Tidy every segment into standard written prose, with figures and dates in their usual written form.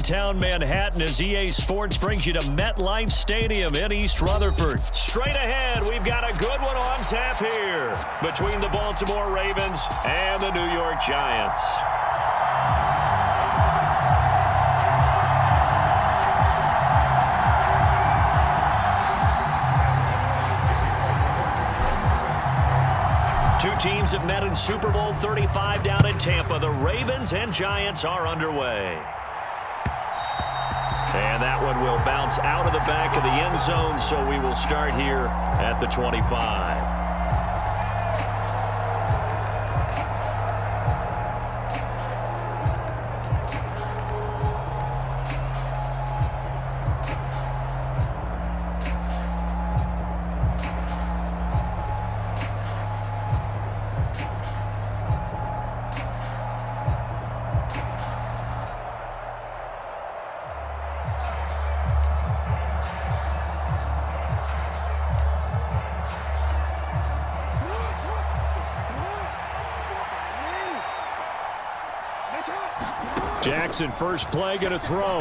downtown Manhattan as EA Sports brings you to MetLife Stadium in East Rutherford. Straight ahead, we've got a good one on tap here between the Baltimore Ravens and the New York Giants. Two teams have met in Super Bowl 35 down in Tampa. The Ravens and Giants are underway. And that one will bounce out of the back of the end zone, so we will start here at the 25. Jackson, first play, going to throw.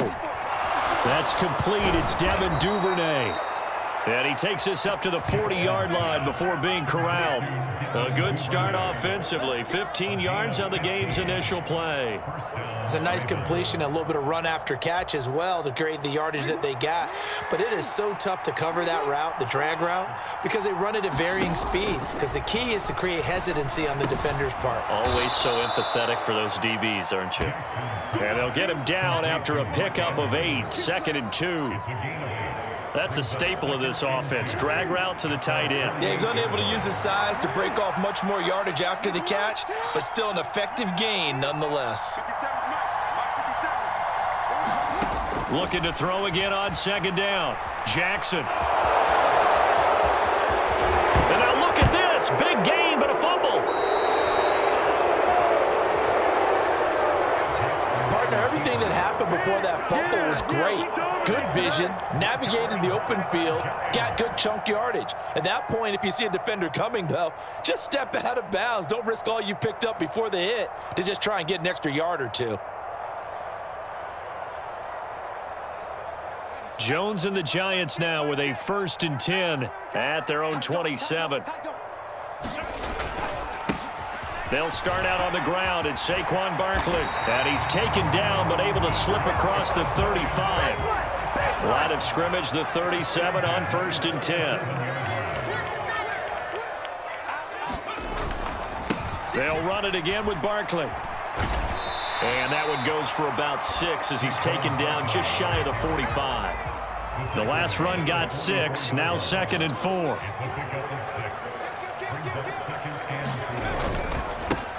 That's complete. It's Devin Duvernay. And he takes this up to the 40-yard line before being corralled. A good start offensively. 15 yards on the game's initial play. It's a nice completion, a little bit of run after catch as well to create the yardage that they got. But it is so tough to cover that route, the drag route, because they run it at varying speeds. Because the key is to create hesitancy on the defender's part. Always so empathetic for those DBs, aren't you? And they'll get him down after a pickup of 8, 2nd and 2. That's a staple of this offense. Drag route to the tight end. Yeah, he's unable to use his size to break off much more yardage after the catch, but still an effective gain nonetheless. Looking to throw again on 2nd down. Jackson. And now look at this. Big gain, but a fumble. Partner, everything that happened before that fumble was great. Good vision, navigated the open field, got good chunk yardage. At that point, if you see a defender coming, though, just step out of bounds. Don't risk all you picked up before the hit to just try and get an extra yard or two. Jones and the Giants now with a 1st and 10 at their own 27. They'll start out on the ground. It's Saquon Barkley. And he's taken down but able to slip across the 35. Line of scrimmage, the 37 on 1st and 10. They'll run it again with Barkley. And that one goes for about 6 as he's taken down just shy of the 45. The last run got 6. Now 2nd and 4.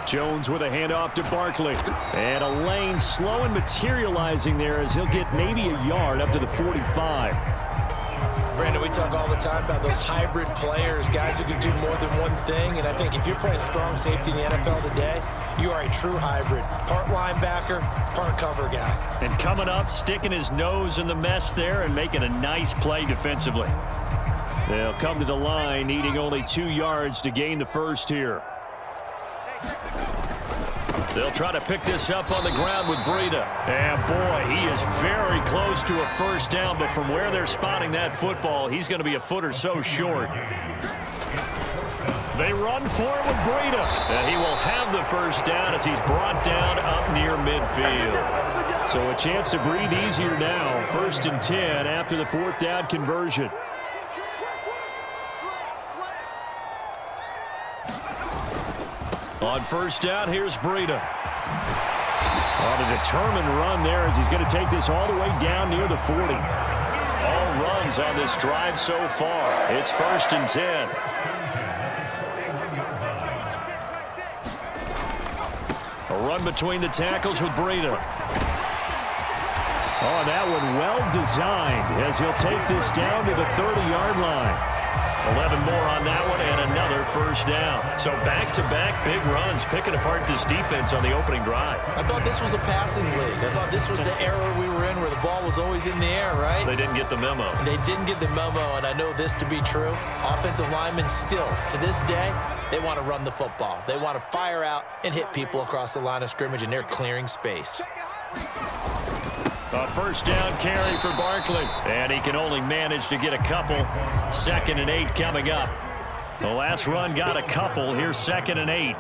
Jones with a handoff to Barkley. And a lane slow and materializing there as he'll get maybe a yard up to the 45. Brandon, we talk all the time about those hybrid players, guys who can do more than one thing. And I think if you're playing strong safety in the NFL today, you are a true hybrid. Part linebacker, part cover guy. And coming up, sticking his nose in the mess there and making a nice play defensively. They'll come to the line, needing only 2 yards to gain the first here. They'll try to pick this up on the ground with Breida. And boy, he is very close to a 1st down, but from where they're spotting that football, he's going to be a foot or so short. They run for it with Breida. And he will have the 1st down as he's brought down up near midfield. So a chance to breathe easier now. 1st and 10 after the 4th down conversion. On 1st down, here's Breida. On a determined run there as he's going to take this all the way down near the 40. All runs on this drive so far. It's 1st and 10. A run between the tackles with Breida. Oh, that one well designed as he'll take this down to the 30-yard line. 11 more on that one and another 1st down. So back-to-back big runs picking apart this defense on the opening drive. I thought this was a passing league. I thought this was the era we were in where the ball was always in the air, right? They didn't get the memo. They didn't get the memo, and I know this to be true. Offensive linemen still, to this day, they want to run the football. They want to fire out and hit people across the line of scrimmage, and they're clearing space. A first down carry for Barkley. And he can only manage to get a couple. 2nd and 8 coming up. The last run got a couple. Here's 2nd and 8.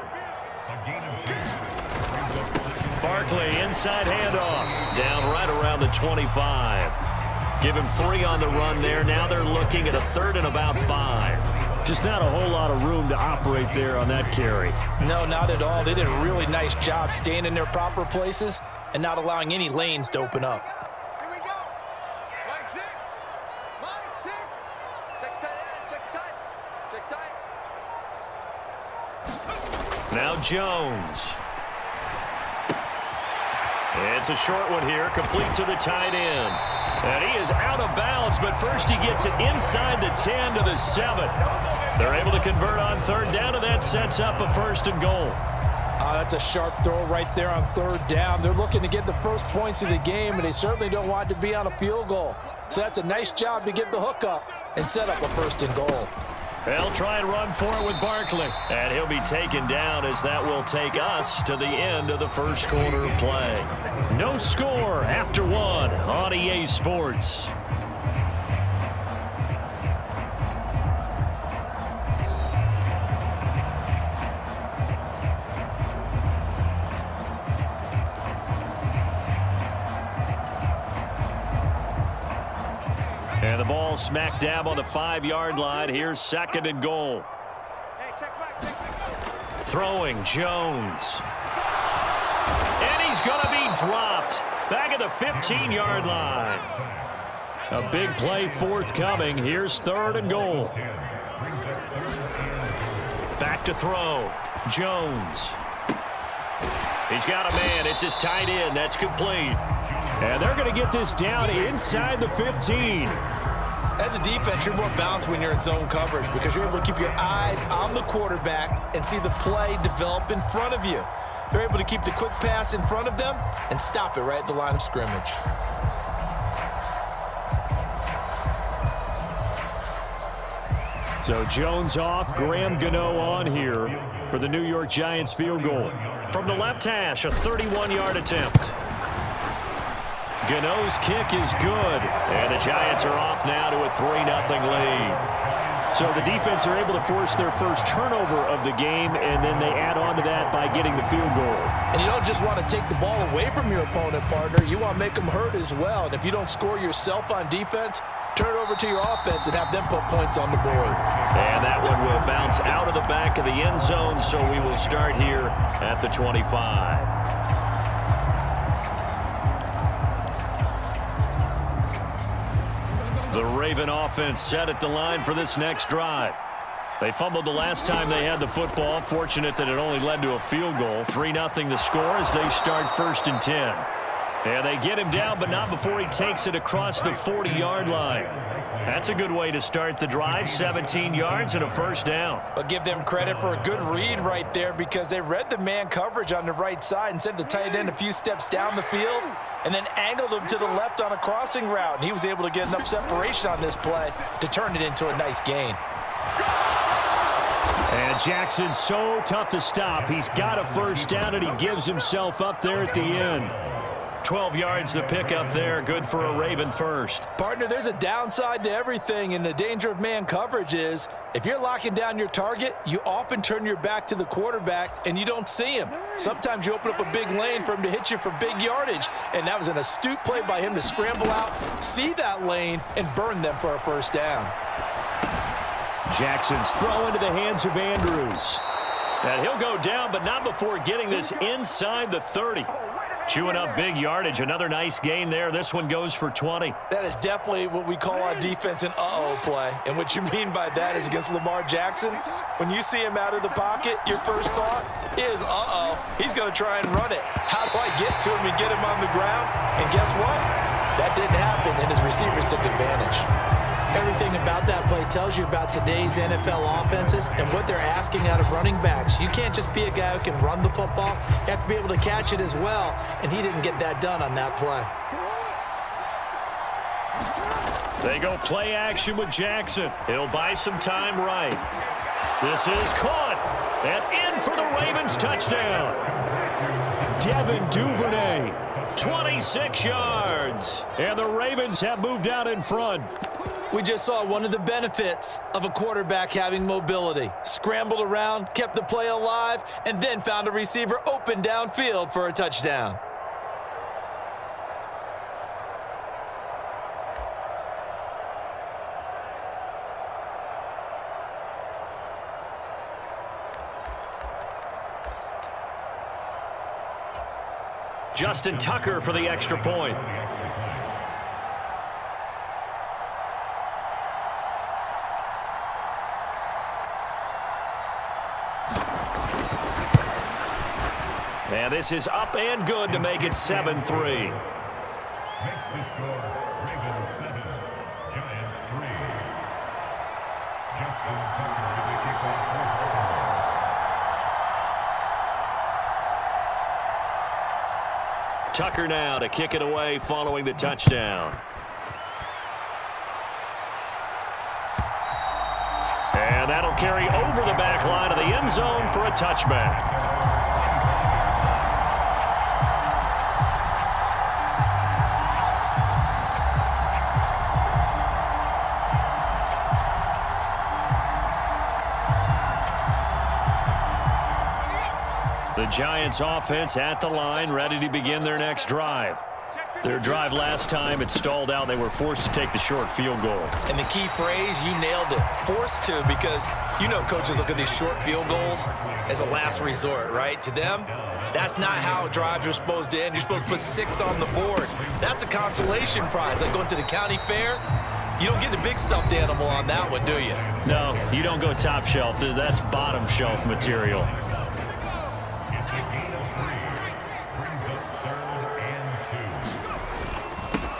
Barkley, inside handoff. Down right around the 25. Give him 3 on the run there. Now they're looking at a 3rd and about 5. Just not a whole lot of room to operate there on that carry. No, not at all. They did a really nice job staying in their proper places and not allowing any lanes to open up. Here we go. Line 6. Line 6. Check tight. Check tight. Check tight. Now Jones. It's a short one here, complete to the tight end. And he is out of bounds, but first he gets it inside the 10 to the 7. They're able to convert on 3rd down, and that sets up a 1st and goal. That's a sharp throw right there on 3rd down. They're looking to get the first points of the game, and they certainly don't want it to be on a field goal. So that's a nice job to get the hook up and set up a 1st and goal. They'll try and run for it with Barkley. And he'll be taken down as that will take us to the end of the first quarter of play. No score after 1 on EA Sports. And the ball smack dab on the 5-yard line. Here's 2nd and goal. Hey, check back. Throwing Jones. And he's going to be dropped. Back at the 15-yard line. A big play forthcoming. Here's 3rd and goal. Back to throw. Jones. He's got a man. It's his tight end. That's complete. And they're going to get this down inside the 15. As a defense, you're more balanced when you're in zone coverage because you're able to keep your eyes on the quarterback and see the play develop in front of you. They're able to keep the quick pass in front of them and stop it right at the line of scrimmage. So Jones off, Graham Gano on here for the New York Giants field goal. From the left hash, a 31-yard attempt. Gano's kick is good, and the Giants are off now to a 3-0 lead. So the defense are able to force their first turnover of the game, and then they add on to that by getting the field goal. And you don't just want to take the ball away from your opponent, partner. You want to make them hurt as well. And if you don't score yourself on defense, turn it over to your offense and have them put points on the board. And that one will bounce out of the back of the end zone, so we will start here at the 25. The Raven offense set at the line for this next drive. They fumbled the last time they had the football. Fortunate that it only led to a field goal. 3-0 the score as they start 1st and 10. And they get him down, but not before he takes it across the 40-yard line. That's a good way to start the drive. 17 yards and a 1st down. But give them credit for a good read right there because they read the man coverage on the right side and sent the tight end a few steps down the field and then angled him to the left on a crossing route. And he was able to get enough separation on this play to turn it into a nice gain. And Jackson's so tough to stop. He's got a 1st down, and he gives himself up there at the end. 12 yards to pick up there. Good for a Raven 1st. Partner, there's a downside to everything, and the danger of man coverage is if you're locking down your target, you often turn your back to the quarterback, and you don't see him. Sometimes you open up a big lane for him to hit you for big yardage, and that was an astute play by him to scramble out, see that lane, and burn them for a 1st down. Jackson's throw into the hands of Andrews. And he'll go down, but not before getting this inside the 30. Chewing up big yardage. Another nice gain there. This one goes for 20. That is definitely what we call on defense an uh-oh play. And what you mean by that is against Lamar Jackson, when you see him out of the pocket, your first thought is, uh-oh, he's going to try and run it. How do I get to him and get him on the ground? And guess what? That didn't happen, and his receivers took advantage. Everything about that play tells you about today's NFL offenses and what they're asking out of running backs. You can't just be a guy who can run the football. You have to be able to catch it as well, and he didn't get that done on that play. They go play action with Jackson. He'll buy some time right. This is caught and in for the Ravens touchdown. Devin Duvernay, 26 yards. And the Ravens have moved out in front. We just saw one of the benefits of a quarterback having mobility. Scrambled around, kept the play alive, and then found a receiver open downfield for a touchdown. Justin Tucker for the extra point. And this is up and good to make it 7-3. Makes the score Ravens 7, Giants 3. Justin Tucker to the kickoff return. Tucker now to kick it away following the touchdown. And that'll carry over the back line of the end zone for a touchback. The Giants offense at the line, ready to begin their next drive. Their drive last time, it stalled out. They were forced to take the short field goal. And the key phrase, you nailed it, forced to, because you know coaches look at these short field goals as a last resort, right? To them, that's not how drives are supposed to end. You're supposed to put 6 on the board. That's a consolation prize. Like going to the county fair, you don't get the big stuffed animal on that one, do you? No, you don't go top shelf. That's bottom shelf material.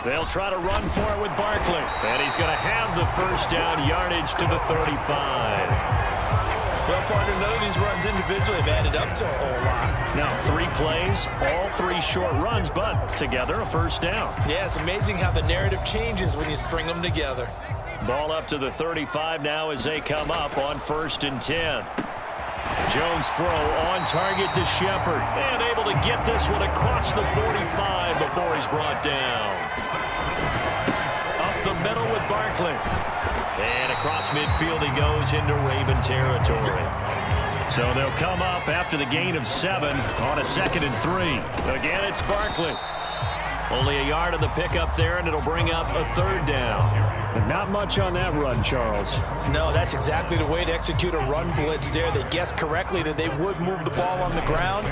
They'll try to run for it with Barkley. And he's going to have the first down, yardage to the 35. Well, partner, none of these runs individually have added up to a whole lot. Now 3 plays, all 3 short runs, but together a first down. Yeah, it's amazing how the narrative changes when you string them together. Ball up to the 35 now as they come up on 1st and 10. Jones throw on target to Shepard. And able to get this one across the 45 before he's brought down. Up the middle with Barkley. And across midfield he goes into Raven territory. So they'll come up after the gain of 7 on a 2nd and 3. Again, it's Barkley. Only a yard of the pickup there, and it'll bring up a 3rd down. And not much on that run, Charles. No, that's exactly the way to execute a run blitz there. They guessed correctly that they would move the ball on the ground,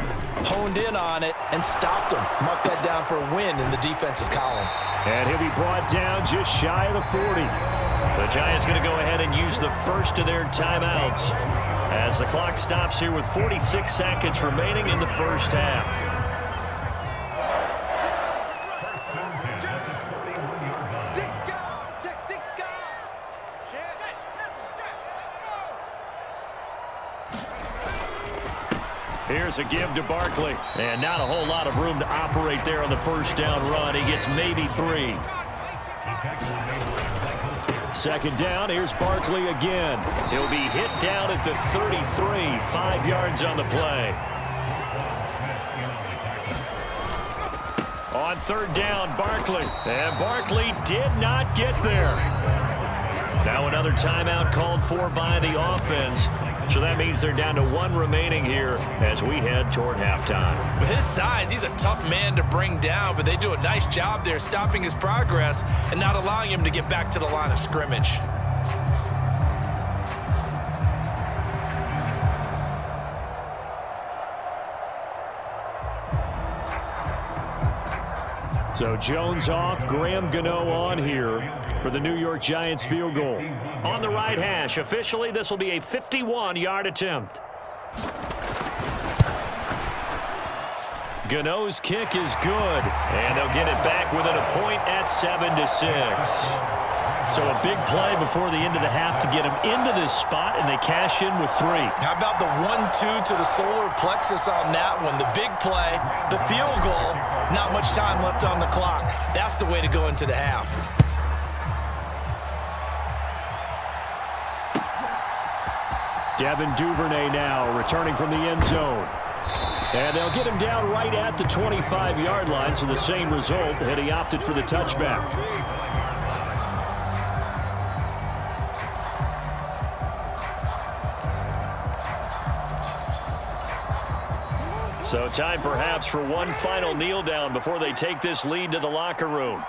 honed in on it, and stopped them. Mark that down for a win in the defense's column. And he'll be brought down just shy of the 40. The Giants going to go ahead and use the first of their timeouts as the clock stops here with 46 seconds remaining in the first half. Here's a give to Barkley. And not a whole lot of room to operate there on the first down run. He gets maybe 3. 2nd down, here's Barkley again. He'll be hit down at the 33, 5 yards on the play. On 3rd down, Barkley. And Barkley did not get there. Now another timeout called for by the offense. So that means they're down to 1 remaining here as we head toward halftime. With his size, he's a tough man to bring down, but they do a nice job there stopping his progress and not allowing him to get back to the line of scrimmage. So Jones off, Graham Gano on here for the New York Giants field goal. On the right hash, officially this will be a 51-yard attempt. Gano's kick is good, and they'll get it back within a point at 7-6. So a big play before the end of the half to get him into this spot, and they cash in with 3. How about the 1-2 to the solar plexus on that one? The big play, the field goal, not much time left on the clock. That's the way to go into the half. Devin Duvernay now returning from the end zone. And they'll get him down right at the 25-yard line, so the same result, and he opted for the touchback. So time perhaps for one final kneel down before they take this lead to the locker room.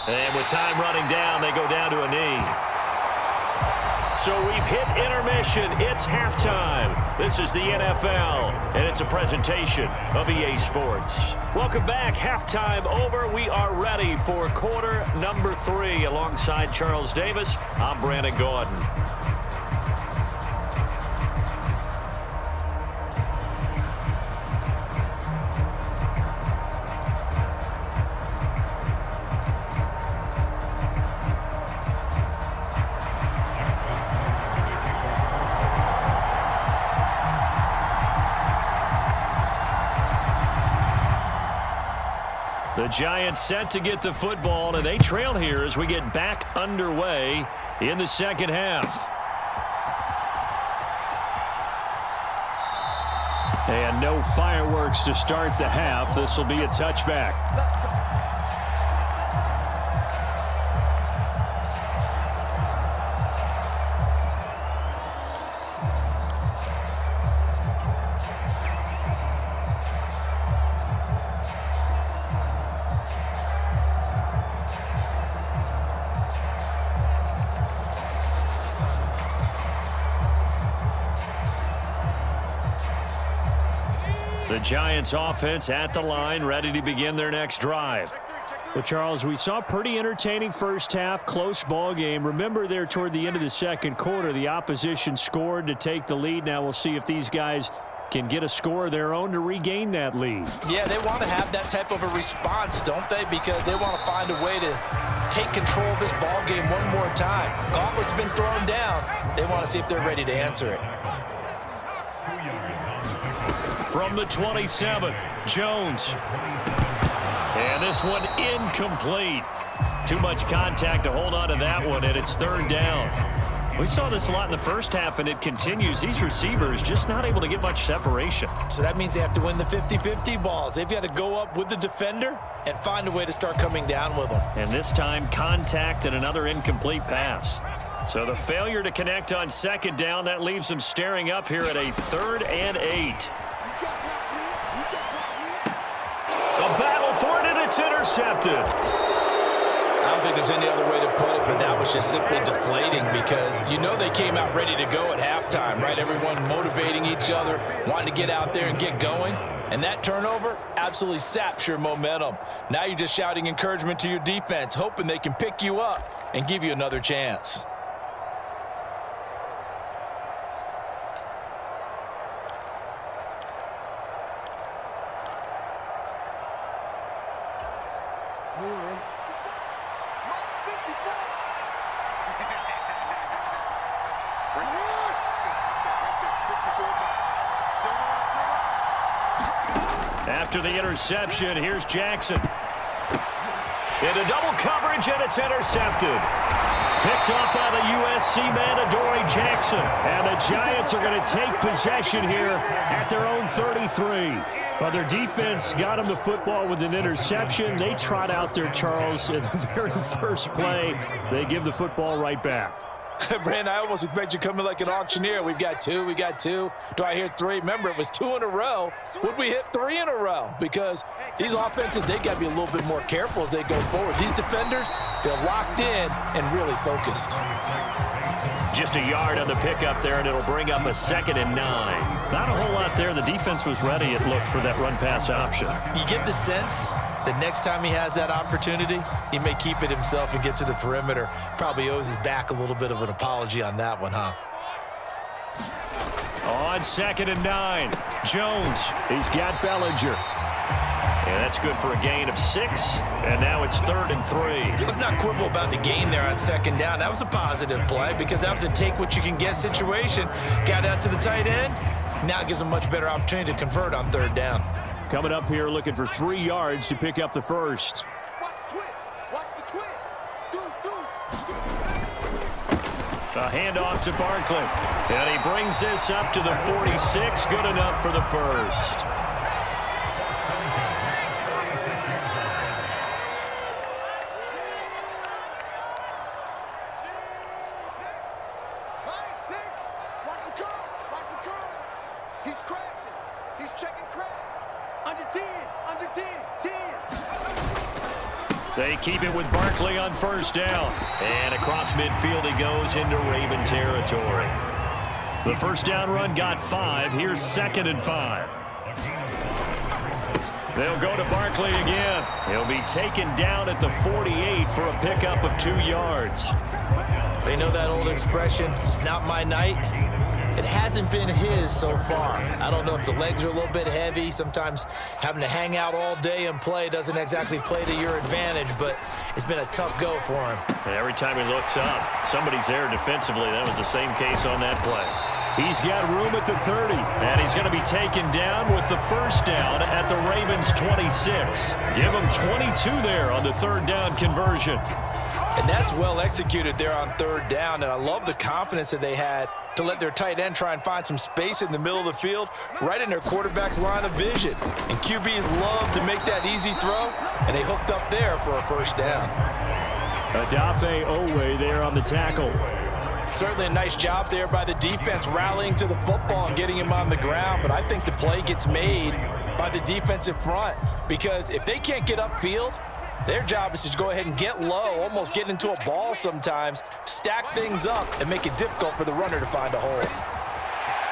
And with time running down, they go down to a knee. So we've hit intermission. It's halftime. This is the NFL, and it's a presentation of EA Sports. Welcome back. Halftime over. We are ready for quarter number 3. Alongside Charles Davis, I'm Brandon Gordon. The Giants set to get the football, and they trail here as we get back underway in the second half. And no fireworks to start the half. This will be a touchback. The Giants offense at the line, ready to begin their next drive. Well, Charles, we saw a pretty entertaining first half, close ball game. Remember there toward the end of the second quarter, the opposition scored to take the lead. Now we'll see if these guys can get a score of their own to regain that lead. Yeah, they want to have that type of a response, don't they? Because they want to find a way to take control of this ball game one more time. Gauntlet's been thrown down. They want to see if they're ready to answer it. From the 27, Jones. And this one incomplete. Too much contact to hold on to that one, and it's third down. We saw this a lot in the first half, and it continues. These receivers just not able to get much separation. So that means they have to win the 50-50 balls. They've got to go up with the defender and find a way to start coming down with them. And this time, contact and another incomplete pass. So the failure to connect on second down, that leaves them staring up here at a 3rd and 8. A battle for it, and it's intercepted. I don't think there's any other way to put it, but that was just simply deflating because you know they came out ready to go at halftime, right? Everyone motivating each other, wanting to get out there and get going. And that turnover absolutely saps your momentum. Now you're just shouting encouragement to your defense, hoping they can pick you up and give you another chance. After the interception, here's Jackson. Into double coverage, and it's intercepted. Picked up by the USC man, Adoree Jackson. And the Giants are going to take possession here at their own 33. Well, their defense got them the football with an interception. They trot out there, Charles, in the very first play. They give the football right back. Brandon, I almost expect you coming like an auctioneer. We've got 2, we got 2. Do I hear 3? Remember, it was 2 in a row. Would we hit 3 in a row? Because these offenses, they got to be a little bit more careful as they go forward. These defenders, they're locked in and really focused. Just a yard on the pickup there, and it'll bring up a 2nd and 9. Not a whole lot there. The defense was ready, it looked, for that run-pass option. You get the sense that next time he has that opportunity, he may keep it himself and get to the perimeter. Probably owes his back a little bit of an apology on that one, huh? On 2nd and 9, Jones. He's got Bellinger. And that's good for a gain of 6. And now it's 3rd and 3. Let's not quibble about the gain there on 2nd down. That was a positive play because that was a take-what-you-can-get situation. Got out to the tight end. Now it gives them a much better opportunity to convert on 3rd down. Coming up here looking for 3 yards to pick up the first. Watch the twist. Watch the twist. Deuce. A handoff to Barkley. And he brings this up to the 46. Good enough for the first. They keep it with Barkley on first down. And across midfield he goes into Raven territory. The first down run got 5. Here's 2nd and 5. They'll go to Barkley again. He'll be taken down at the 48 for a pickup of 2 yards. You know that old expression, it's not my night? It hasn't been his so far. I don't know if the legs are a little bit heavy. Sometimes having to hang out all day and play doesn't exactly play to your advantage, but it's been a tough go for him. And every time he looks up, somebody's there defensively. That was the same case on that play. He's got room at the 30, and he's going to be taken down with the first down at the Ravens' 26. Give him 22 there on the 3rd down conversion. And that's well executed there on 3rd down, and I love the confidence that they had to let their tight end try and find some space in the middle of the field, right in their quarterback's line of vision. And QBs love to make that easy throw, and they hooked up there for a first down. Adafe Owe there on the tackle. Certainly a nice job there by the defense rallying to the football and getting him on the ground, but I think the play gets made by the defensive front, because if they can't get upfield, their job is to go ahead and get low, almost get into a ball sometimes, stack things up, and make it difficult for the runner to find a hole.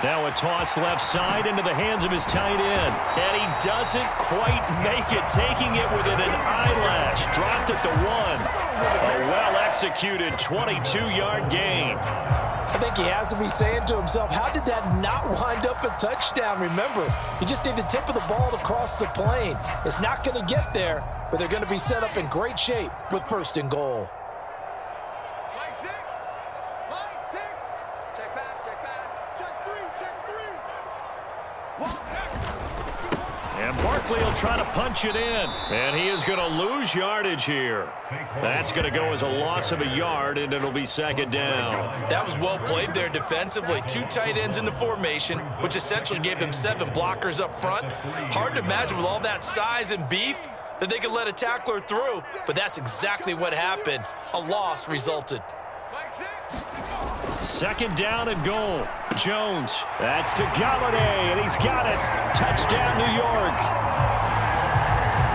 Now a toss left side into the hands of his tight end. And he doesn't quite make it, taking it within an eyelash. Dropped at the 1. A well-executed 22-yard gain. I think he has to be saying to himself, how did that not wind up a touchdown? Remember, you just need the tip of the ball to cross the plane. It's not going to get there, but they're going to be set up in great shape with 1st and goal. Mike 6. Mike 6. Check back, check back. Check 3, check 3. And Barkley will try to punch it in. And he is going to lose yardage here. That's going to go as a loss of a yard, and it'll be 2nd down. That was well played there defensively. 2 tight ends in the formation, which essentially gave them 7 blockers up front. Hard to imagine with all that size and beef that they could let a tackler through, but that's exactly what happened. A loss resulted. Mike 6. 2nd down and goal. Jones, that's to Galladay, and he's got it. Touchdown, New York.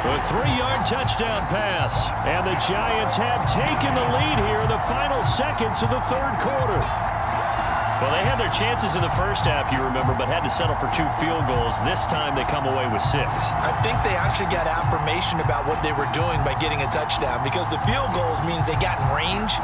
A 3-yard touchdown pass, and the Giants have taken the lead here in the final seconds of the 3rd quarter. Well, they had their chances in the first half, you remember, but had to settle for 2 field goals. This time they come away with 6. I think they actually got affirmation about what they were doing by getting a touchdown, because the field goals means they got in range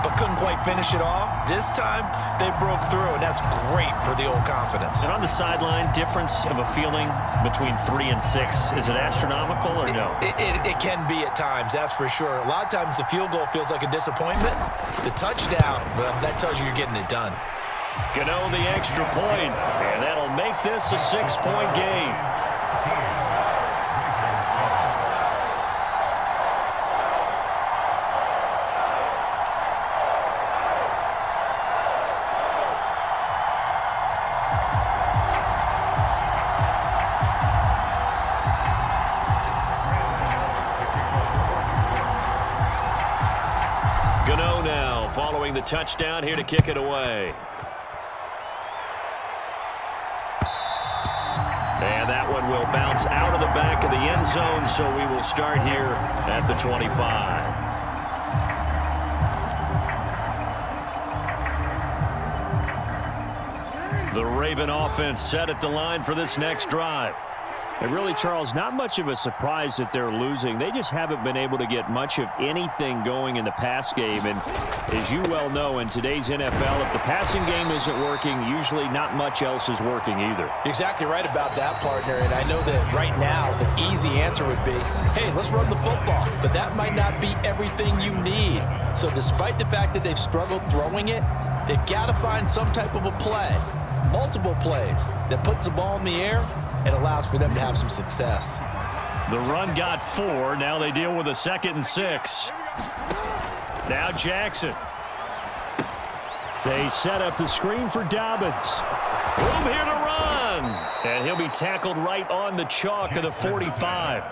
but couldn't quite finish it off. This time they broke through, and that's great for the old confidence. And on the sideline, difference of a feeling between 3 and 6, is it astronomical or no? It can be at times, that's for sure. A lot of times the field goal feels like a disappointment. The touchdown, well, that tells you you're getting it done. Gano the extra point, and that'll make this a 6-point game. Gano now following the touchdown here to kick it away. And that one will bounce out of the back of the end zone, so we will start here at the 25. The Raven offense set at the line for this next drive. And really, Charles, not much of a surprise that they're losing. They just haven't been able to get much of anything going in the pass game. And as you well know, in today's NFL, if the passing game isn't working, usually not much else is working either. You're exactly right about that, partner. And I know that right now the easy answer would be, hey, let's run the football. But that might not be everything you need. So despite the fact that they've struggled throwing it, they've got to find some type of a play, multiple plays, that puts the ball in the air and allows for them to have some success. The run got 4. Now they deal with a 2nd and 6. Now Jackson. They set up the screen for Dobbins. Room here to run. And he'll be tackled right on the chalk of the 45.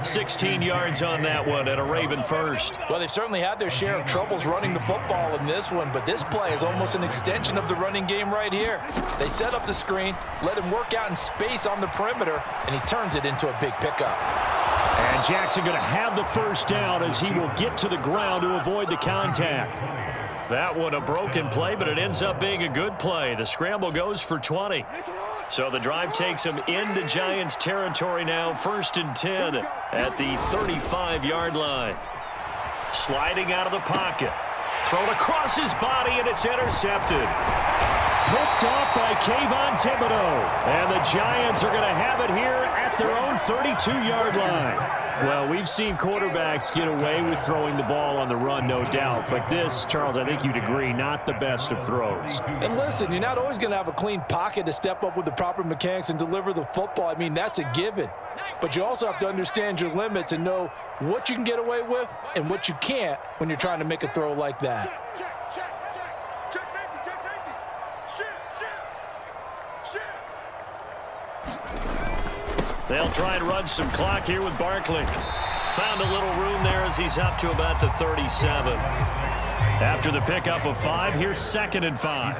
16 yards on that one and a Raven first. Well, they've certainly had their share of troubles running the football in this one, but this play is almost an extension of the running game right here. They set up the screen, let him work out in space on the perimeter, and he turns it into a big pickup. And Jackson going to have the first down as he will get to the ground to avoid the contact. That one a broken play, but it ends up being a good play. The scramble goes for 20. So the drive takes him into Giants territory now, 1st and 10 at the 35-yard line. Sliding out of the pocket. Thrown across his body, and it's intercepted. Picked off by Kayvon Thibodeau. And the Giants are going to have it here at their own 32-yard line. Well, we've seen quarterbacks get away with throwing the ball on the run, no doubt. But this, Charles, I think you'd agree, not the best of throws. And listen, you're not always going to have a clean pocket to step up with the proper mechanics and deliver the football. I mean, that's a given. But you also have to understand your limits and know what you can get away with and what you can't when you're trying to make a throw like that. Check safety. Shoot. They'll try and run some clock here with Barkley. Found a little room there as he's up to about the 37. After the pickup of 5, here's 2nd and 5.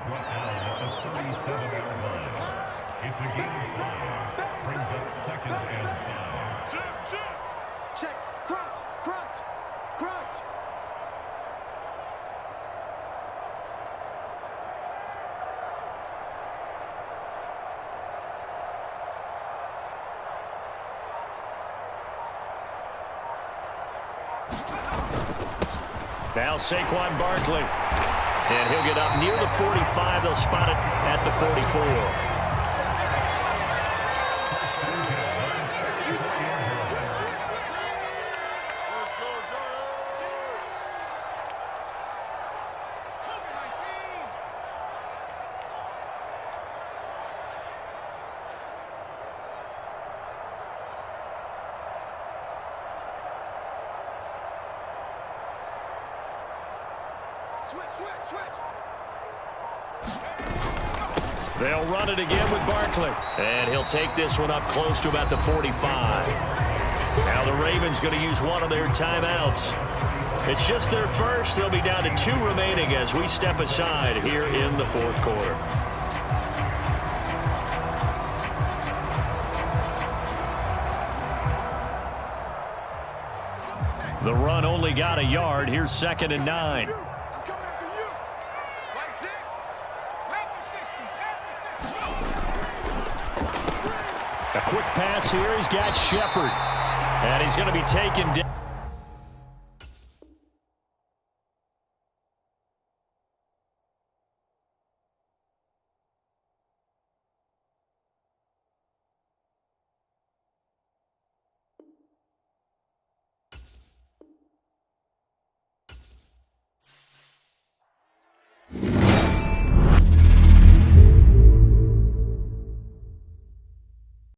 It's a game of 5. Brings up 2nd and 5. Check. Crunch. Now Saquon Barkley. And he'll get up near the 45. They'll spot it at the 44. Switch. They'll run it again with Barkley. And he'll take this one up close to about the 45. Now the Ravens going to use one of their timeouts. It's just their first. They'll be down to 2 remaining as we step aside here in the 4th quarter. The run only got a yard. Here's 2nd and 9. A quick pass here. He's got Shepard. And he's going to be taken down.